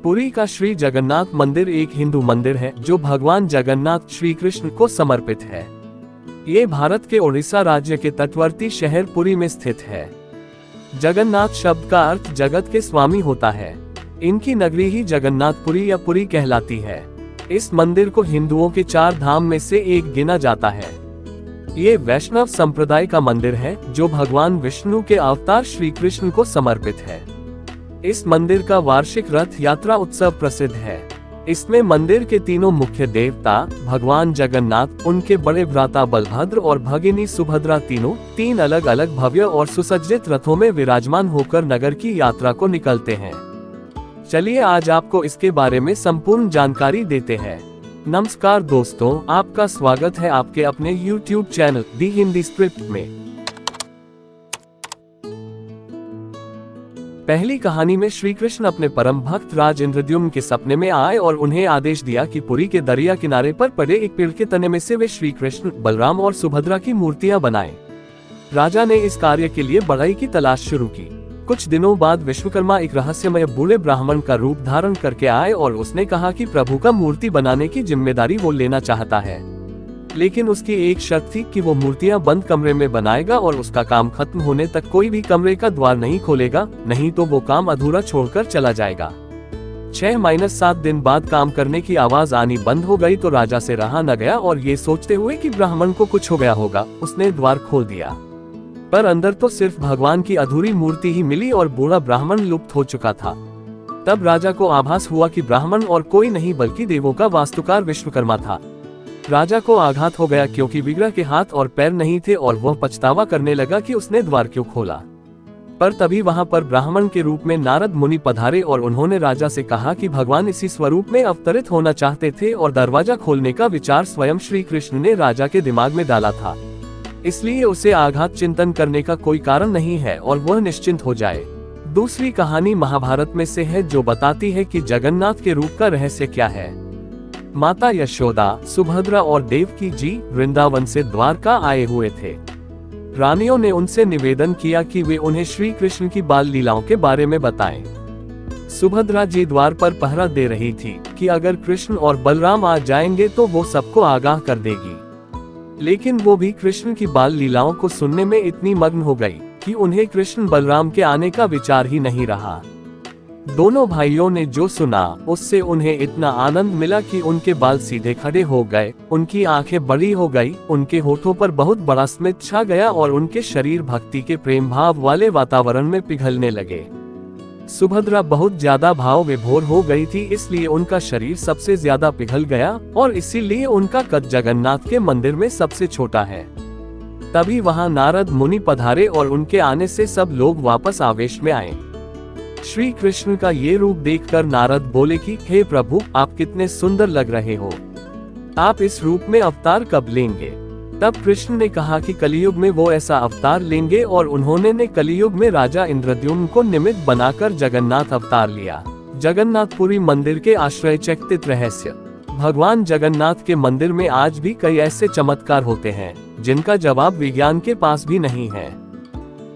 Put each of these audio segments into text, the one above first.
पुरी का श्री जगन्नाथ मंदिर एक हिंदू मंदिर है जो भगवान जगन्नाथ श्री कृष्ण को समर्पित है। ये भारत के उड़ीसा राज्य के तटवर्ती शहर पुरी में स्थित है। जगन्नाथ शब्द का अर्थ जगत के स्वामी होता है। इनकी नगरी ही जगन्नाथपुरी या पुरी कहलाती है। इस मंदिर को हिंदुओं के 4 धाम में से एक गिना जाता है। ये वैष्णव संप्रदाय का मंदिर है जो भगवान विष्णु के अवतार श्री कृष्ण को समर्पित है। इस मंदिर का वार्षिक रथ यात्रा उत्सव प्रसिद्ध है। इसमें मंदिर के तीनों मुख्य देवता भगवान जगन्नाथ, उनके बड़े भ्राता बलभद्र और भगिनी सुभद्रा तीनों 3 अलग अलग भव्य और सुसज्जित रथों में विराजमान होकर नगर की यात्रा को निकलते हैं। चलिए आज आपको इसके बारे में संपूर्ण जानकारी देते हैं। नमस्कार दोस्तों, आपका स्वागत है आपके अपने YouTube चैनल दी हिंदी स्क्रिप्ट में। पहली कहानी में श्री कृष्ण अपने परम भक्त राज इंद्रद्युम्न के सपने में आए और उन्हें आदेश दिया कि पुरी के दरिया किनारे पर पड़े एक पेड़ के तने में से वे श्री कृष्ण, बलराम और सुभद्रा की मूर्तियां बनाएं। राजा ने इस कार्य के लिए बढ़ई की तलाश शुरू की। कुछ दिनों बाद विश्वकर्मा एक रहस्यमय बूढ़े ब्राह्मण का रूप धारण करके आए और उसने कहा कि प्रभु का मूर्ति बनाने की जिम्मेदारी वो लेना चाहता है, लेकिन उसकी एक शर्त थी कि वो मूर्तियां बंद कमरे में बनाएगा और उसका काम खत्म होने तक कोई भी कमरे का द्वार नहीं खोलेगा, नहीं तो वो काम अधूरा छोड़कर चला जाएगा। 6-7 दिन बाद काम करने की आवाज आनी बंद हो गई तो राजा से रहा न गया और ये सोचते हुए कि ब्राह्मण को कुछ हो गया होगा, उसने द्वार खोल दिया। पर अंदर तो सिर्फ भगवान की अधूरी मूर्ति ही मिली और बूढ़ा ब्राह्मण लुप्त हो चुका था। तब राजा को आभास हुआ कि ब्राह्मण और कोई नहीं बल्कि देवों का वास्तुकार विश्वकर्मा था। राजा को आघात हो गया क्योंकि विग्रह के हाथ और पैर नहीं थे और वह पछतावा करने लगा कि उसने द्वार क्यों खोला। पर तभी वहां पर ब्राह्मण के रूप में नारद मुनि पधारे और उन्होंने राजा से कहा कि भगवान इसी स्वरूप में अवतरित होना चाहते थे और दरवाजा खोलने का विचार स्वयं श्री कृष्ण ने राजा के दिमाग में डाला था, इसलिए उसे आघात चिंतन करने का कोई कारण नहीं है और वह निश्चिंत हो जाए। दूसरी कहानी महाभारत में से है जो बताती है कि जगन्नाथ के रूप का रहस्य क्या है। माता यशोदा, सुभद्रा और देवकी जी वृंदावन से द्वारका आए हुए थे। रानियों ने उनसे निवेदन किया कि वे उन्हें श्री कृष्ण की बाल लीलाओं के बारे में बताएं। सुभद्रा जी द्वार पर पहरा दे रही थी कि अगर कृष्ण और बलराम आ जाएंगे तो वो सबको आगाह कर देगी, लेकिन वो भी कृष्ण की बाल लीलाओं को सुनने में इतनी मग्न हो गई कि उन्हें कृष्ण बलराम के आने का विचार ही नहीं रहा। दोनों भाइयों ने जो सुना उससे उन्हें इतना आनंद मिला कि उनके बाल सीधे खड़े हो गए, उनकी आंखें बड़ी हो गई, उनके होठों पर बहुत बड़ा स्मित छा गया और उनके शरीर भक्ति के प्रेम भाव वाले वातावरण में पिघलने लगे। सुभद्रा बहुत ज्यादा भाव विभोर हो गई थी, इसलिए उनका शरीर सबसे ज्यादा पिघल गया और इसीलिए उनका कद जगन्नाथ के मंदिर में सबसे छोटा है। तभी वहां नारद मुनि पधारे और उनके आने से सब लोग वापस आवेश में आए। श्री कृष्ण का ये रूप देखकर नारद बोले कि हे प्रभु, आप कितने सुंदर लग रहे हो, आप इस रूप में अवतार कब लेंगे? तब कृष्ण ने कहा कि कलियुग में वो ऐसा अवतार लेंगे और उन्होंने कलियुग में राजा इंद्रद्युम्न को निमित्त बनाकर जगन्नाथ अवतार लिया। जगन्नाथपुरी मंदिर के आश्चर्यचकित रहस्य। भगवान जगन्नाथ के मंदिर में आज भी कई ऐसे चमत्कार होते हैं जिनका जवाब विज्ञान के पास भी नहीं है।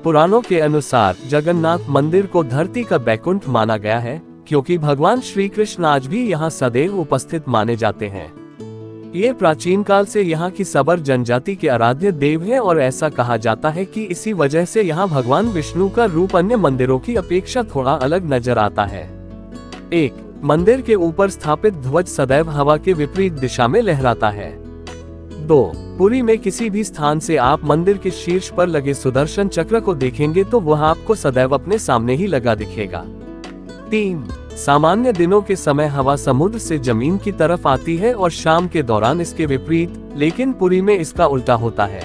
पुराणों के अनुसार जगन्नाथ मंदिर को धरती का बैकुंठ माना गया है क्योंकि भगवान श्री कृष्ण आज भी यहाँ सदैव उपस्थित माने जाते हैं। ये प्राचीन काल से यहाँ की सबर जनजाति के आराध्य देव हैं और ऐसा कहा जाता है कि इसी वजह से यहाँ भगवान विष्णु का रूप अन्य मंदिरों की अपेक्षा थोड़ा अलग नजर आता है। 1. मंदिर के ऊपर स्थापित ध्वज सदैव हवा के विपरीत दिशा में लहराता है। 2. पुरी में किसी भी स्थान से आप मंदिर के शीर्ष पर लगे सुदर्शन चक्र को देखेंगे तो वह आपको सदैव अपने सामने ही लगा दिखेगा। 3. सामान्य दिनों के समय हवा समुद्र से जमीन की तरफ आती है और शाम के दौरान इसके विपरीत, लेकिन पुरी में इसका उल्टा होता है।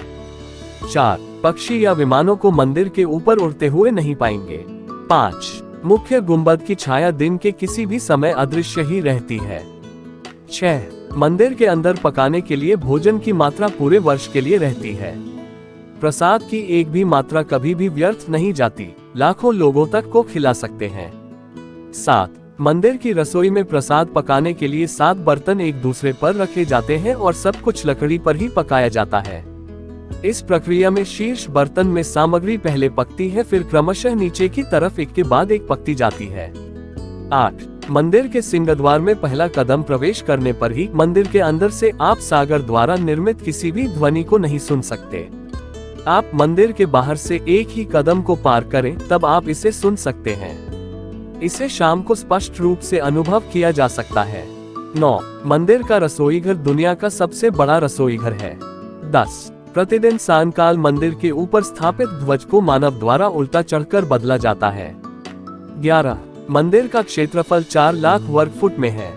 4. पक्षी या विमानों को मंदिर के ऊपर उड़ते हुए नहीं पाएंगे। 5. मुख्य गुंबद की छाया दिन के किसी भी समय अदृश्य ही रहती है। 6. मंदिर के अंदर पकाने के लिए भोजन की मात्रा पूरे वर्ष के लिए रहती है। प्रसाद की एक भी मात्रा कभी भी व्यर्थ नहीं जाती, लाखों लोगों तक को खिला सकते हैं। 7. मंदिर की रसोई में प्रसाद पकाने के लिए 7 बर्तन एक दूसरे पर रखे जाते हैं और सब कुछ लकड़ी पर ही पकाया जाता है। इस प्रक्रिया में शीर्ष बर्तन में सामग्री पहले पकती है, फिर क्रमशः नीचे की तरफ एक के बाद एक पकती जाती है। 8. मंदिर के सिंहद्वार में पहला कदम प्रवेश करने पर ही मंदिर के अंदर से आप सागर द्वारा निर्मित किसी भी ध्वनि को नहीं सुन सकते। आप मंदिर के बाहर से एक ही कदम को पार करें तब आप इसे सुन सकते हैं। इसे शाम को स्पष्ट रूप से अनुभव किया जा सकता है। 9. मंदिर का रसोई घर दुनिया का सबसे बड़ा रसोई घर है। 10. प्रतिदिन सायंकाल मंदिर के ऊपर स्थापित ध्वज को मानव द्वारा उल्टा चढ़कर बदला जाता है। 11. मंदिर का क्षेत्रफल 4 लाख वर्ग फुट में है।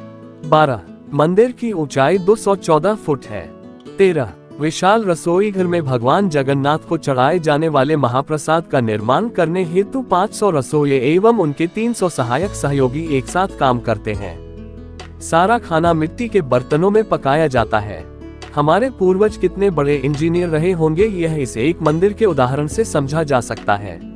12. मंदिर की ऊंचाई 214 फुट है। 13. विशाल रसोई घर में भगवान जगन्नाथ को चढ़ाए जाने वाले महाप्रसाद का निर्माण करने हेतु 500 रसोइये एवं उनके 300 सहायक सहयोगी एक साथ काम करते हैं। सारा खाना मिट्टी के बर्तनों में पकाया जाता है। हमारे पूर्वज कितने बड़े इंजीनियर रहे होंगे, यह इस एक मंदिर के उदाहरण से समझा जा सकता है।